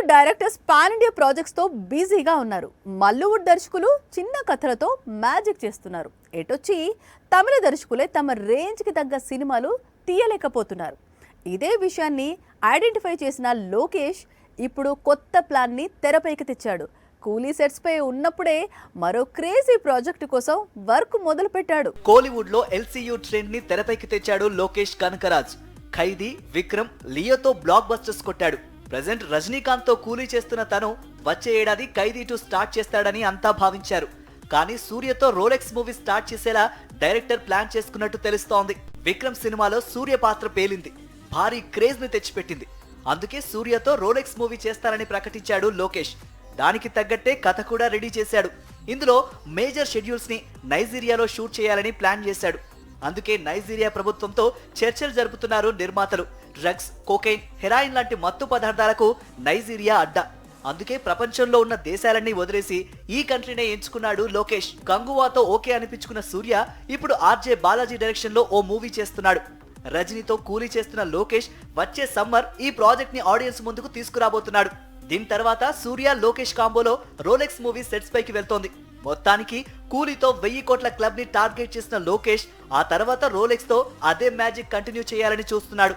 Directors pan India projects తో బిజీగా ఉన్నారు. మల్లీవుడ్ దర్శకులు చిన్న కథలతో మ్యాజిక్ చేస్తున్నారు. ఎటొచ్చి తమిళ దర్శకులే తమ రేంజ్ కి తగ్గ సినిమాలు తీయలేకపోతున్నారు. ఇదే విషయాన్ని ఐడెంటిఫై చేసిన లోకేష్ ఇప్పుడు కొత్త ప్లాన్ ని తెరపైకి తెచ్చాడు. కూలీ సెట్స్ పై ఉన్నప్పుడే మరో క్రేజీ ప్రాజెక్ట్ కోసం వర్క్ మొదలు పెట్టాడు. కోలీవుడ్ లో ఎల్సీయూ ట్రెండ్ ని తెరపైకి తెచ్చాడు లోకేష్ కనకరాజ్. ఖైదీ, విక్రమ్, లియోతో బ్లాక్ బస్టర్స్ కొట్టాడు. ప్రెజెంట్ రజనీకాంత్ తో కూలీ చేస్తున్న తను వచ్చే ఏడాది ఖైదీ 2 స్టార్ట్ చేస్తాడని అంతా భావించారు. కానీ సూర్యతో రోలెక్స్ మూవీ స్టార్ట్ చేసేలా డైరెక్టర్ ప్లాన్ చేసుకున్నట్టు తెలుస్తోంది. విక్రమ్ సినిమాలో సూర్య పాత్ర పేలింది, భారీ క్రేజ్ ని తెచ్చిపెట్టింది. అందుకే సూర్యతో రోలెక్స్ మూవీ చేస్తారని ప్రకటించాడు లోకేష్. దానికి తగ్గట్టే కథ కూడా రెడీ చేశాడు. ఇందులో మేజర్ షెడ్యూల్స్ ని నైజీరియాలో షూట్ చేయాలని ప్లాన్ చేశాడు. అందుకే నైజీరియా ప్రభుత్వంతో చర్చలు జరుపుతున్నారు నిర్మాతలు. డ్రగ్స్, కోకైన్, హెరాయిన్ లాంటి మత్తు పదార్థాలకు నైజీరియా అడ్డా. అందుకే ప్రపంచంలో ఉన్న దేశాలన్నీ వదిలేసి ఈ కంట్రీనే ఎంచుకున్నాడు లోకేష్. గంగువాతో ఓకే అనిపించుకున్న సూర్య ఇప్పుడు ఆర్జే బాలాజీ డైరెక్షన్ లో ఓ మూవీ చేస్తున్నాడు. రజనీతో కూలీ చేస్తున్న లోకేష్ వచ్చే సమ్మర్ ఈ ప్రాజెక్ట్ ని ఆడియన్స్ ముందుకు తీసుకురాబోతున్నాడు. దీని తర్వాత సూర్య లోకేష్ కాంబోలో రోలెక్స్ మూవీ సెట్స్ పైకి వెళ్తోంది. మొత్తానికి కూలీతో 1000 కోట్ల క్లబ్ ని టార్గెట్ చేసిన లోకేష్ ఆ తర్వాత రోలెక్స్ తో అదే మ్యాజిక్ కంటిన్యూ చేయాలని చూస్తున్నాడు.